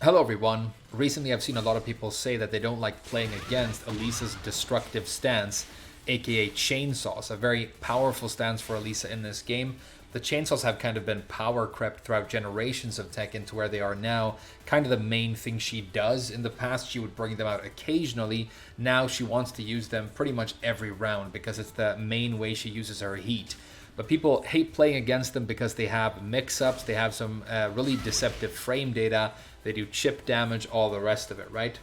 Hello everyone. Recently I've seen a lot of people say that they don't like playing against Alisa's destructive stance, aka chainsaws, a very powerful stance for Alisa in this game. The chainsaws have kind of been power crept throughout generations of Tekken to where they are now kind of the main thing she does. In the past she would bring them out occasionally, now she wants to use them pretty much every round because it's the main way she uses her heat. But people hate playing against them because they have mix-ups, they have some really deceptive frame data, they do chip damage, all the rest of it, right?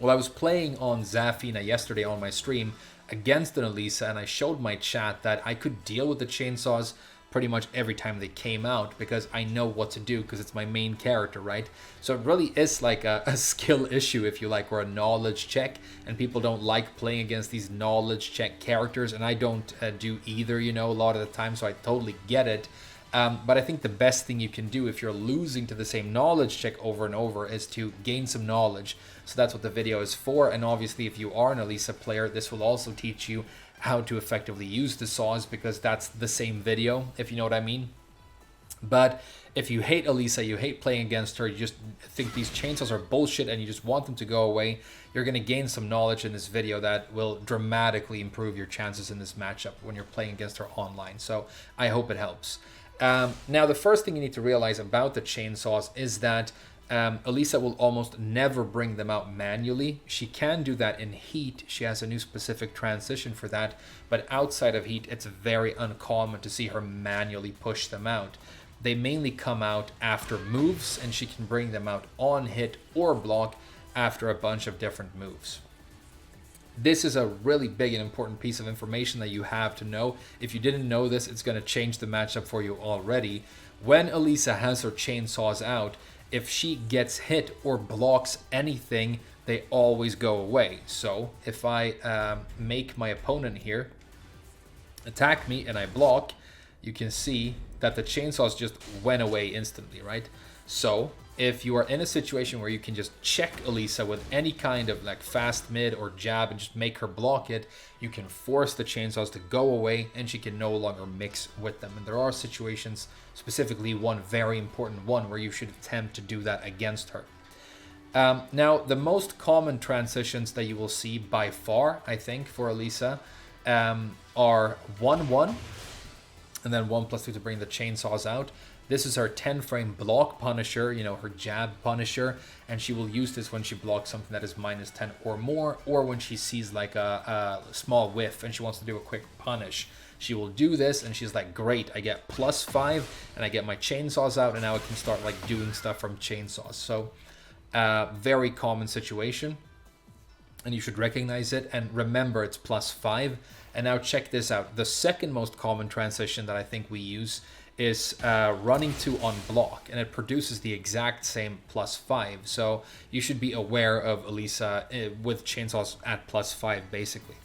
Well, I was playing on Zafina yesterday on my stream against an Alisa, and I showed my chat that I could deal with the chainsaws pretty much every time they came out because I know what to do because it's my main character, right? So it really is like a skill issue, if you like, or a knowledge check, and people don't like playing against these knowledge check characters, and I don't do either, you know, a lot of the time, so I totally get it. But I think the best thing you can do if you're losing to the same knowledge check over and over is to gain some knowledge. So that's what the video is for. And obviously, if you are an Alisa player, this will also teach you how to effectively use the saws because that's the same video, if you know what I mean. But if you hate Alisa, you hate playing against her, you just think these chainsaws are bullshit and you just want them to go away, you're going to gain some knowledge in this video that will dramatically improve your chances in this matchup when you're playing against her online. So I hope it helps. Now, the first thing you need to realize about the chainsaws is that Alisa will almost never bring them out manually. She can do that in heat. She has a new specific transition for that. But outside of heat, it's very uncommon to see her manually push them out. They mainly come out after moves, and she can bring them out on hit or block after a bunch of different moves. This is a really big and important piece of information that you have to know. If you didn't know this, it's going to change the matchup for you already. When Alisa has her chainsaws out, if she gets hit or blocks anything, they always go away. So if I make my opponent here attack me and I block, you can see that the chainsaws just went away instantly, right? So if you are in a situation where you can just check Alisa with any kind of like fast mid or jab and just make her block it, you can force the chainsaws to go away and she can no longer mix with them. And there are situations, specifically one very important one, where you should attempt to do that against her. Now, the most common transitions that you will see by far, I think, for Alisa are 1-1 and then 1+2 to bring the chainsaws out. This is her 10 frame block punisher, you know, her jab punisher, and she will use this when she blocks something that is -10 or more, or when she sees like a small whiff and she wants to do a quick punish. She will do this and she's like, great, I get +5 and I get my chainsaws out and now I can start like doing stuff from chainsaws. So very common situation and you should recognize it and remember it's +5. And now check this out. The second most common transition that I think we use is running 2 on block, and it produces the exact same +5. So you should be aware of Alisa with chainsaws at +5 basically.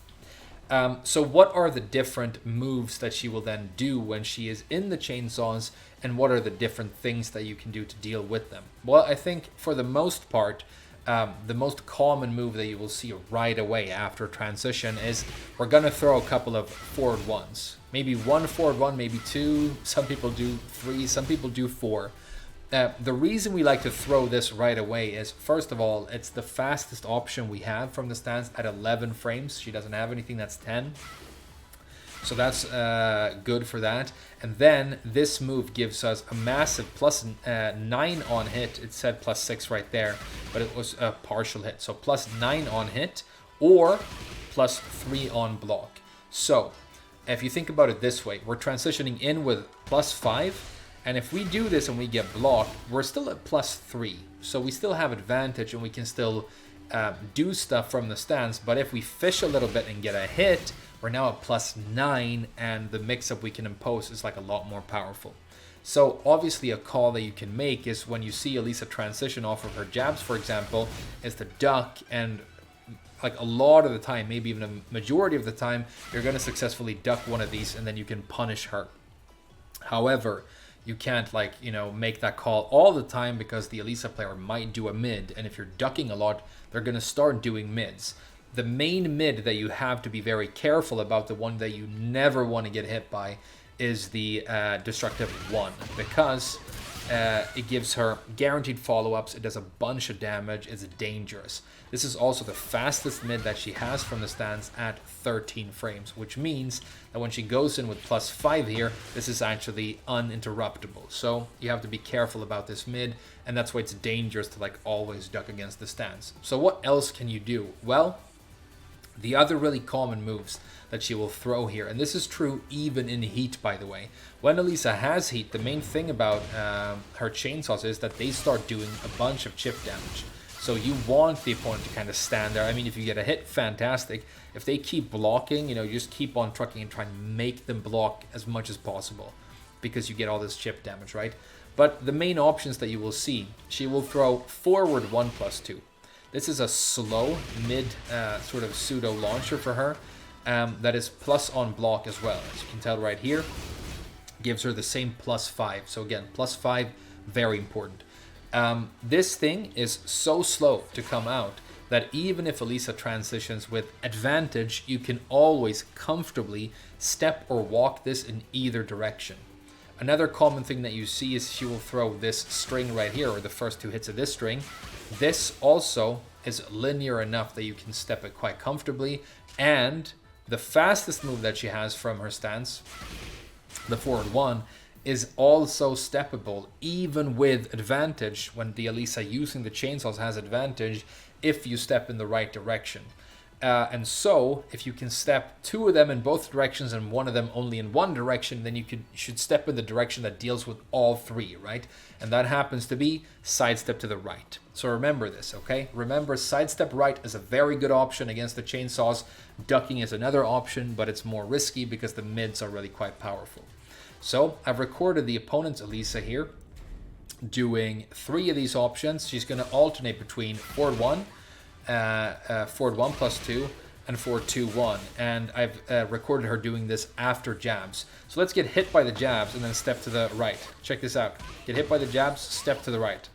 So what are the different moves that she will then do when she is in the chainsaws, and what are the different things that you can do to deal with them? Well, I think for the most part, the most common move that you will see right away after transition is we're going to throw a couple of forward ones. Maybe 1 forward 1, maybe 2. Some people do 3, some people do 4. The reason we like to throw this right away is, first of all, it's the fastest option we have from the stance at 11 frames. She doesn't have anything that's 10. So that's good for that. And then this move gives us a massive +9 on hit. It said +6 right there, but it was a partial hit. So +9 on hit or +3 on block. So if you think about it this way, we're transitioning in with +5. And if we do this and we get blocked, we're still at +3. So we still have advantage and we can still do stuff from the stance. But if we fish a little bit and get a hit, we're now at +9 and the mix-up we can impose is like a lot more powerful. So obviously a call that you can make is when you see Alisa transition off of her jabs, for example, is to duck, and like a lot of the time, maybe even a majority of the time, you're going to successfully duck one of these and then you can punish her. However, you can't like, you know, make that call all the time because the Alisa player might do a mid, and if you're ducking a lot, they're going to start doing mids. The main mid that you have to be very careful about, the one that you never want to get hit by, is the destructive 1, because It gives her guaranteed follow-ups. It does a bunch of damage. It's dangerous. This is also the fastest mid that she has from the stance at 13 frames, which means that when she goes in with +5 here, this is actually uninterruptible. So you have to be careful about this mid, and that's why it's dangerous to like always duck against the stance. So what else can you do? Well, the other really common moves that she will throw here, and this is true even in heat, by the way. When Alisa has heat, the main thing about her chainsaws is that they start doing a bunch of chip damage. So you want the opponent to kind of stand there. I mean, if you get a hit, fantastic. If they keep blocking, you know, you just keep on trucking and try and make them block as much as possible, because you get all this chip damage, right? But the main options that you will see, she will throw forward 1+2. This is a slow mid sort of pseudo launcher for her that is plus on block as well. As you can tell right here, gives her the same +5. So again, +5, very important. This thing is so slow to come out that even if Alisa transitions with advantage, you can always comfortably step or walk this in either direction. Another common thing that you see is she will throw this string right here, or the first 2 hits of this string. This also is linear enough that you can step it quite comfortably, and the fastest move that she has from her stance, the forward 1, is also steppable, even with advantage. When the Alisa using the chainsaws has advantage if you step in the right direction. And so, if you can step 2 of them in both directions and 1 of them only in one direction, then you should step in the direction that deals with all 3, right? And that happens to be sidestep to the right. So remember this, okay? Remember, sidestep right is a very good option against the chainsaws. Ducking is another option, but it's more risky because the mids are really quite powerful. So I've recorded the opponent's Alisa here doing 3 of these options. She's going to alternate between forward 1, forward 1+2, and forward 2-1. And I've recorded her doing this after jabs. So let's get hit by the jabs and then step to the right. Check this out. Get hit by the jabs, step to the right.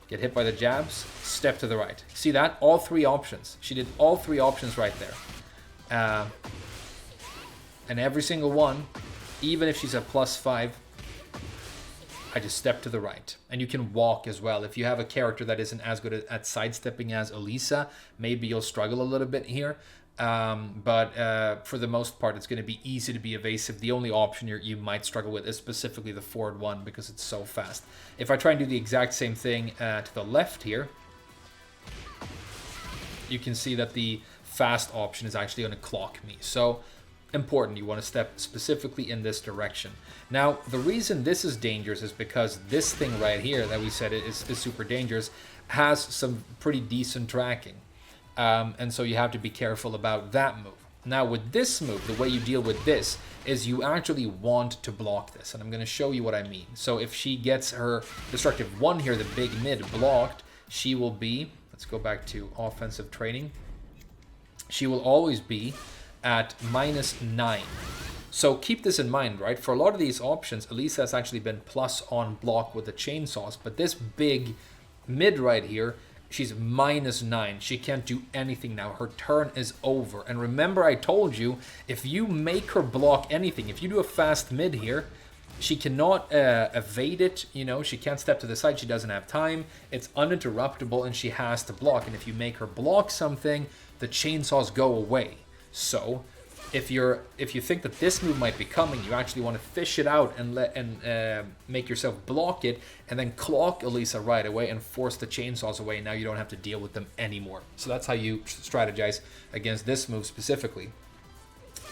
Get hit by the jabs, step to the right. See that? All 3 options. She did all 3 options right there. And every single one, even if she's at +5, I just step to the right. And you can walk as well. If you have a character that isn't as good at sidestepping as Alisa, maybe you'll struggle a little bit here. But for the most part, it's going to be easy to be evasive. The only option you might struggle with is specifically the forward 1 because it's so fast. If I try and do the exact same thing to the left here, you can see that the fast option is actually going to clock me. So important, you want to step specifically in this direction. Now, the reason this is dangerous is because this thing right here that we said is super dangerous has some pretty decent tracking. And so you have to be careful about that move. Now, with this move, the way you deal with this is you actually want to block this. And I'm going to show you what I mean. So if she gets her destructive 1 here, the big mid, blocked, she will be, let's go back to offensive training. She will always be at -9. So keep this in mind, right? For a lot of these options, Alisa has actually been plus on block with the chainsaws, but this big mid right here, she's -9. She can't do anything now. Her turn is over. And remember, I told you, if you make her block anything, if you do a fast mid here, she cannot evade it. You know, she can't step to the side. She doesn't have time. It's uninterruptible, and she has to block. And if you make her block something, the chainsaws go away. So if you think that this move might be coming, you actually want to fish it out and make yourself block it, and then clock Alisa right away and force the chainsaws away. Now you don't have to deal with them anymore. So that's how you strategize against this move specifically.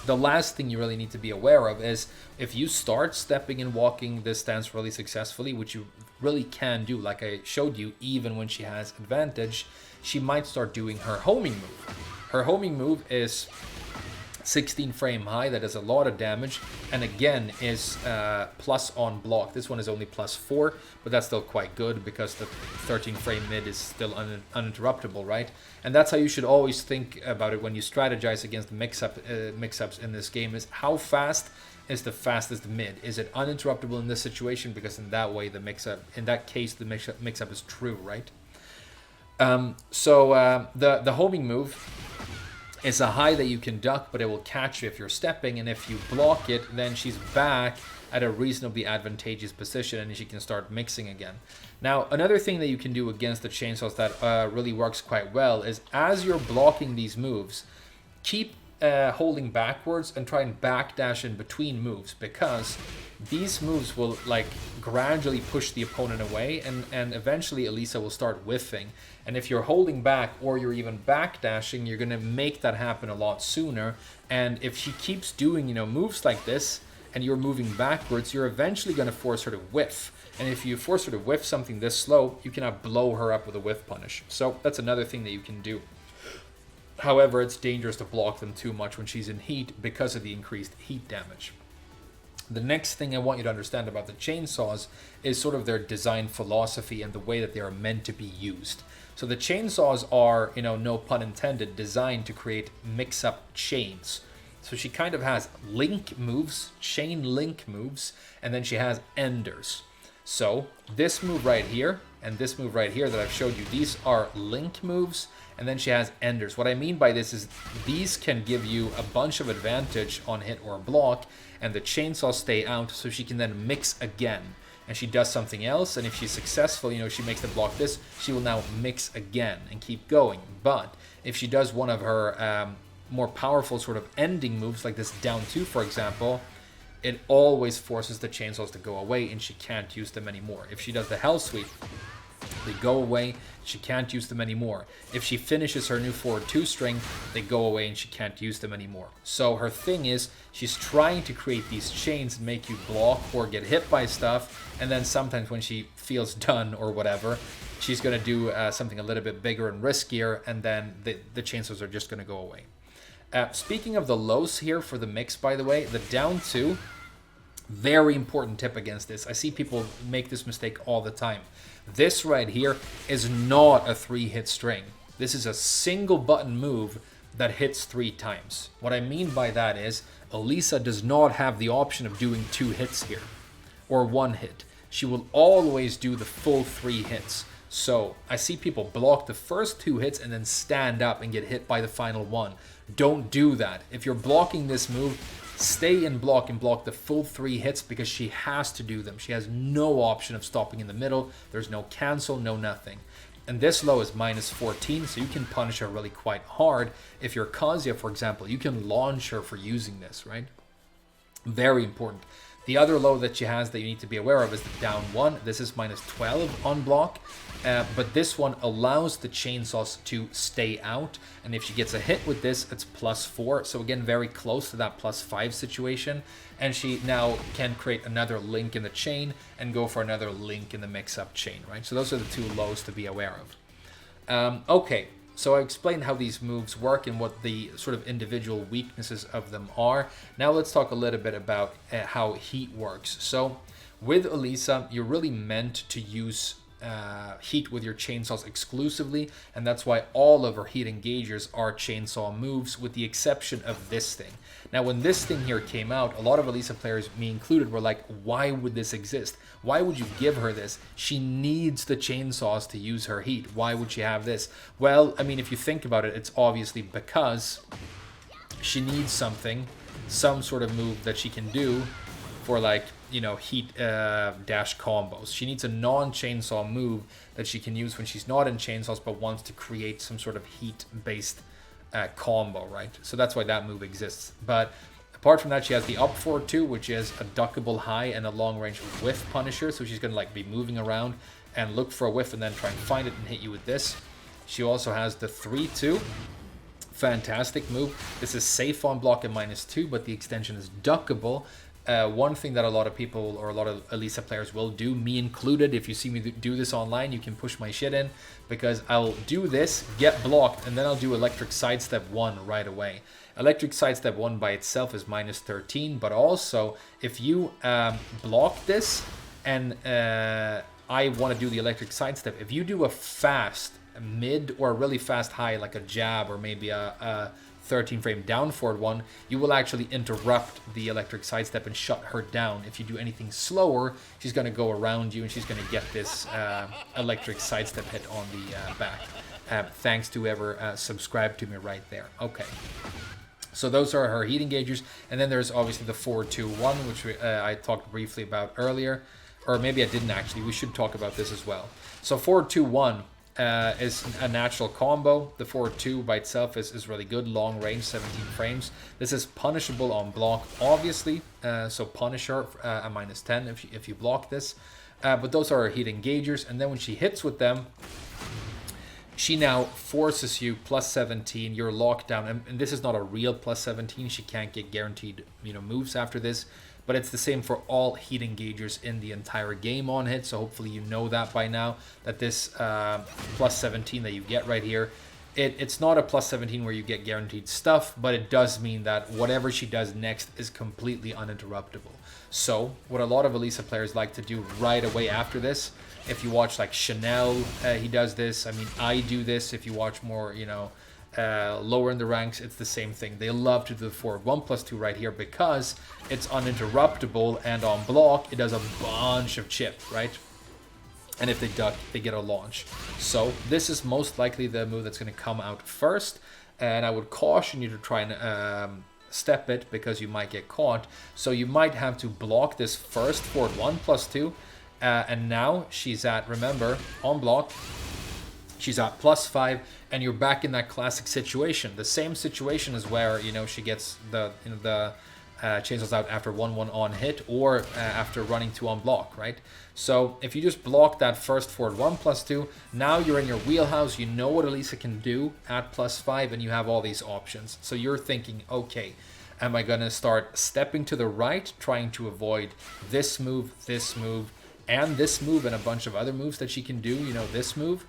The last thing you really need to be aware of is if you start stepping and walking this stance really successfully, which you really can do, like I showed you, even when she has advantage, she might start doing her homing move. Her homing move is 16 frame high, that does a lot of damage, and again is plus on block. This one is only +4, but that's still quite good because the 13 frame mid is still uninterruptible, right? And that's how you should always think about it when you strategize against mix-ups in this game, is how fast is the fastest mid? Is it uninterruptible in this situation? Because in that way, in that case, the mix-up is true, right? The homing move is a high that you can duck, but it will catch you if you're stepping, and if you block it, then she's back at a reasonably advantageous position, and she can start mixing again. Now, another thing that you can do against the chainsaws that really works quite well is as you're blocking these moves, keep holding backwards and try and backdash in between moves, because these moves will like gradually push the opponent away, and eventually Alisa will start whiffing. And if you're holding back or you're even backdashing, you're going to make that happen a lot sooner. And if she keeps doing, you know, moves like this and you're moving backwards, you're eventually going to force her to whiff. And if you force her to whiff something this slow, you cannot blow her up with a whiff punish. So that's another thing that you can do. However, it's dangerous to block them too much when she's in heat because of the increased heat damage. The next thing I want you to understand about the chainsaws is sort of their design philosophy and the way that they are meant to be used. So the chainsaws are, you know, no pun intended, designed to create mix-up chains. So she kind of has link moves, chain link moves, and then she has enders. So this move right here and this move right here that I've showed you, these are link moves, and then she has enders. What I mean by this is these can give you a bunch of advantage on hit or block, and the chainsaws stay out, so she can then mix again. And she does something else, and if she's successful, you know, she makes the block this, she will now mix again and keep going. But if she does one of her more powerful sort of ending moves, like this down 2, for example, it always forces the chainsaws to go away, and she can't use them anymore. If she does the hell sweep, they go away, she can't use them anymore. If she finishes her new forward 2 string, they go away and she can't use them anymore. So her thing is, she's trying to create these chains and make you block or get hit by stuff, and then sometimes when she feels done or whatever, she's going to do something a little bit bigger and riskier, and then the chainsaws are just going to go away. Speaking of the lows here for the mix, by the way, the down 2, very important tip against this. I see people make this mistake all the time. This right here is not a 3-hit string. This is a single button move that hits 3 times. What I mean by that is Alisa does not have the option of doing 2 hits here or 1 hit. She will always do the full 3 hits. So I see people block the first 2 hits and then stand up and get hit by the final 1. Don't do that. If you're blocking this move, stay in block and block the full 3 hits, because she has to do them. She has no option of stopping in the middle. There's no cancel, no nothing. And this low is minus 14, so you can punish her really quite hard. If you're Kazuya, for example, you can launch her for using this, right? Very important. The other low that she has that you need to be aware of is the down 1. This is minus 12 on block, but this one allows the chainsaws to stay out, and if she gets a hit with this, it's plus 4. So again, very close to that plus 5 situation, and she now can create another link in the chain and go for another link in the mix-up chain, right? So those are the 2 lows to be aware of. Okay. So I explained how these moves work and what the sort of individual weaknesses of them are. Now let's talk a little bit about how heat works. So with Alisa, you're really meant to use heat with your chainsaws exclusively, and that's why all of her heat engagers are chainsaw moves, with the exception of this thing. Now when this thing here came out, a lot of Alisa players, me included, were like, why would this exist? Why would you give her this? She needs the chainsaws to use her heat. Why would she have this? Well, I mean, if you think about it, it's obviously because she needs something, some sort of move that she can do for, like, you know, heat dash combos. She needs a non-chainsaw move that she can use when she's not in chainsaws but wants to create some sort of heat-based combo, right? So that's why that move exists. But apart from that, she has the up forward 2, which is a duckable high and a long-range whiff punisher. So she's going to like be moving around and look for a whiff and then try and find it and hit you with this. She also has the 3-2. Fantastic move. This is safe on block at -2, but the extension is duckable. One thing that a lot of people or a lot of Alisa players will do, me included, if you see me do this online, you can push my shit in, because I'll do this, get blocked, and then I'll do electric sidestep 1 right away. Electric sidestep 1 by itself is -13, but also if you block this and I want to do the electric sidestep, if you do a fast mid or a really fast high, like a jab or maybe a 13 frame down forward 1, you will actually interrupt the electric sidestep and shut her down. If you do anything slower, she's going to go around you and she's going to get this electric sidestep hit on the back. Thanks to whoever subscribed to me right there. Okay. So those are her heat engagers, and then there's obviously the 4-2-1, which I talked briefly about earlier, or maybe I didn't actually. We should talk about this as well. So 4-2-1 is a natural combo. The 4-2 by itself is really good, long range, 17 frames. This is punishable on block, obviously. So punish her a -10 if you block this. But those are her heat engagers, and then when she hits with them, she now forces you +17. You're locked down, and this is not a real +17. She can't get guaranteed, moves after this, but it's the same for all heat engagers in the entire game on hit. So hopefully you know that by now, that this +17 that you get right here, it's not a +17 where you get guaranteed stuff, but it does mean that whatever she does next is completely uninterruptible. So what a lot of Alisa players like to do right away after this, if you watch like Chanel, he does this. I mean, I do this. If you watch more, lower in the ranks, it's the same thing. They love to do the forward 1+2 right here because it's uninterruptible, and on block, it does a bunch of chip, right? And if they duck, they get a launch. So this is most likely the move that's going to come out first, and I would caution you to try and step it because you might get caught. So you might have to block this first forward 1+2. And now she's at, remember, on block, she's at +5, and you're back in that classic situation. The same situation is where, she gets the chainsaws out after 1-1 on hit, or after running 2 on block, right? So if you just block that first forward 1+2, now you're in your wheelhouse. You know what Alisa can do at +5, and you have all these options. So you're thinking, okay, am I going to start stepping to the right, trying to avoid this move, and this move, and a bunch of other moves that she can do, this move?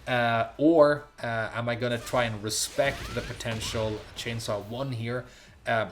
Or am I going to try and respect the potential chainsaw 1 here,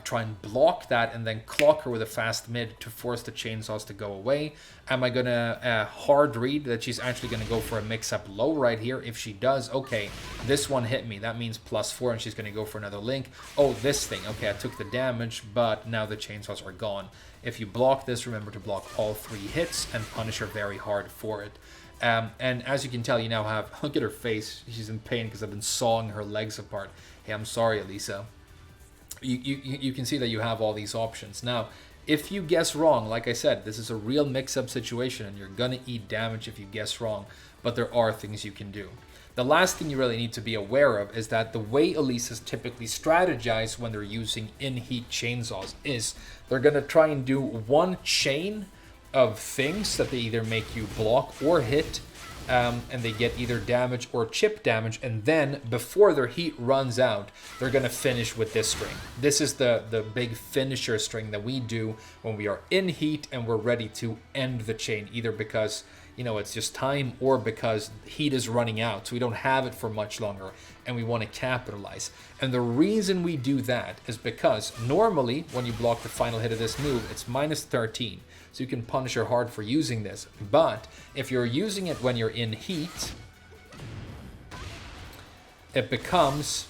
try and block that, and then clock her with a fast mid to force the chainsaws to go away? Am I going to hard read that she's actually going to go for a mix-up low right here? If she does, okay, this one hit me. That means +4, and she's going to go for another link. Oh, this thing. Okay, I took the damage, but now the chainsaws are gone. If you block this, remember to block all 3 hits and punish her very hard for it. And as you can tell, you now have, look at her face. She's in pain because I've been sawing her legs apart. Hey, I'm sorry, Alisa. You can see that you have all these options. Now, if you guess wrong, like I said, this is a real mix-up situation, and you're going to eat damage if you guess wrong, but there are things you can do. The last thing you really need to be aware of is that the way Alisas typically strategize when they're using in-heat chainsaws is they're going to try and do one chain of things that they either make you block or hit, and they get either damage or chip damage, and then before their heat runs out, they're going to finish with this string. This is the big finisher string that we do when we are in heat and we're ready to end the chain, either because it's just time, or because heat is running out, so we don't have it for much longer and we want to capitalize. And the reason we do that is because normally when you block the final hit of this move, it's -13, so you can punish her hard for using this. But if you're using it when you're in heat, it becomes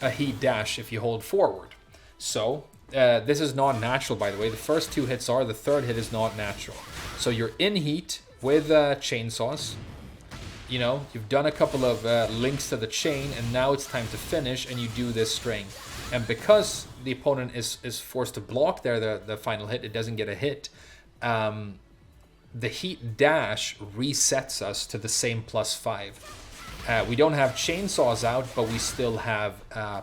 a heat dash if you hold forward. So this is not natural, by the way. The first 2 hits are, the third hit is not natural. So you're in heat with chainsaws. You've done a couple of links to the chain, and now it's time to finish, and you do this string. And because the opponent is forced to block there the final hit, it doesn't get a hit. The heat dash resets us to the same +5. We don't have chainsaws out, but we still have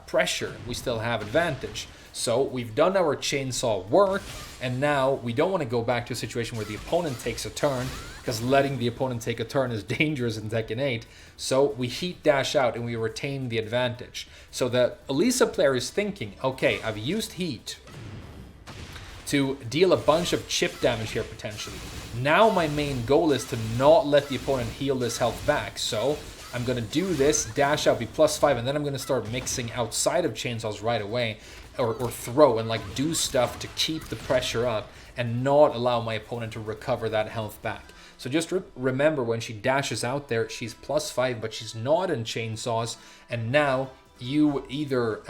pressure. We still have advantage. So we've done our chainsaw work, and now we don't want to go back to a situation where the opponent takes a turn, because letting the opponent take a turn is dangerous in Tekken 8. So we heat dash out and we retain the advantage. So the Alisa player is thinking, okay, I've used heat to deal a bunch of chip damage here potentially. Now my main goal is to not let the opponent heal this health back. So I'm going to do this, dash out, be +5, and then I'm going to start mixing outside of chainsaws right away, or throw and do stuff to keep the pressure up and not allow my opponent to recover that health back. So just remember, when she dashes out there, she's +5, but she's not in chainsaws, and now you either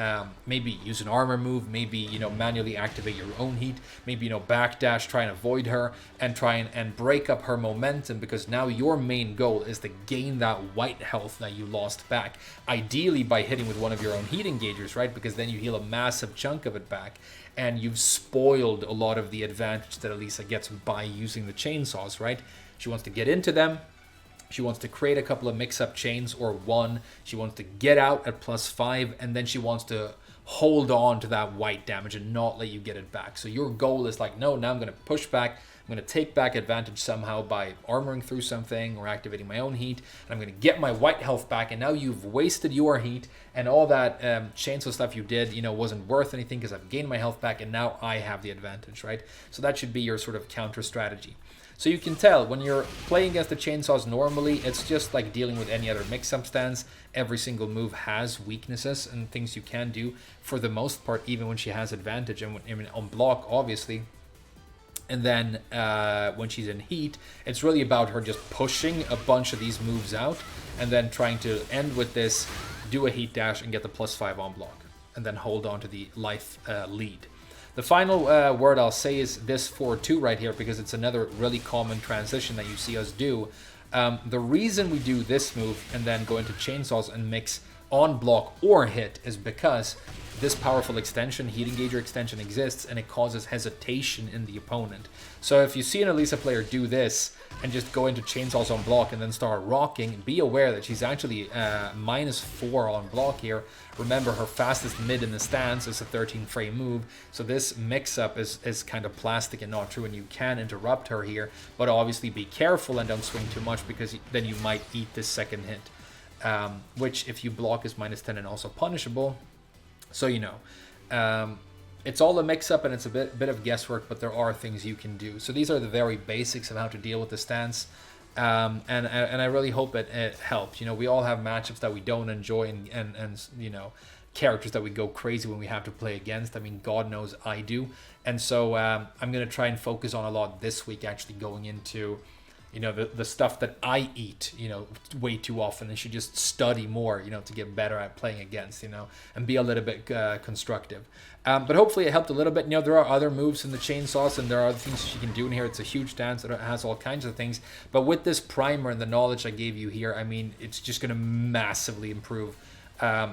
maybe use an armor move, maybe, you know, manually activate your own heat, maybe, you know, backdash, try and avoid her, and try and break up her momentum, because now your main goal is to gain that white health that you lost back, ideally by hitting with one of your own heat engagers, right? Because then you heal a massive chunk of it back, and you've spoiled a lot of the advantage that Alisa gets by using the chainsaws, right? She wants to get into them. She wants to create a couple of mix-up chains or one. She wants to get out at +5, and then she wants to hold on to that white damage and not let you get it back. So your goal is like, no, now I'm going to push back. I'm going to take back advantage somehow by armoring through something or activating my own heat. And I'm going to get my white health back. And now you've wasted your heat, and all that chainsaw stuff you did, you know, wasn't worth anything because I've gained my health back, and now I have the advantage, right? So that should be your sort of counter strategy. So you can tell when you're playing against the chainsaws normally, it's just like dealing with any other mix-up stance. Every single move has weaknesses and things you can do for the most part, even when she has advantage. And I mean, on block, obviously. And then when she's in heat, it's really about her just pushing a bunch of these moves out and then trying to end with this, do a heat dash and get the +5 on block, and then hold on to the life lead. The final word I'll say is this 4-2 right here, because it's another really common transition that you see us do. The reason we do this move and then go into chainsaws and mix on block or hit is because this powerful extension, heat engager extension, exists, and it causes hesitation in the opponent. So if you see an Alisa player do this and just go into chainsaws on block and then start rocking, be aware that she's actually -4 on block here. Remember, her fastest mid in the stance is a 13-frame move, so this mix-up is kind of plastic and not true, and you can interrupt her here, but obviously be careful and don't swing too much, because then you might eat this second hit, which if you block is -10 and also punishable. So, you know, it's all a mix-up and it's a bit of guesswork, but there are things you can do. So these are the very basics of how to deal with the stance. And I really hope it helped. You know, we all have matchups that we don't enjoy, and you know, characters that we go crazy when we have to play against. I mean, God knows I do. And so I'm going to try and focus on a lot this week, actually going into, you know, the stuff that I eat, you know, way too often, and should just study more, you know, to get better at playing against, you know, and be a little bit constructive. But hopefully it helped a little bit. You know, there are other moves in the chainsaws, and there are other things she can do in here. It's a huge dance that has all kinds of things. But with this primer and the knowledge I gave you here, I mean, it's just going to massively improve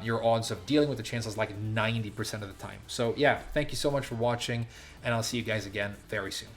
your odds of dealing with the chainsaws like 90% of the time. So yeah, thank you so much for watching, and I'll see you guys again very soon.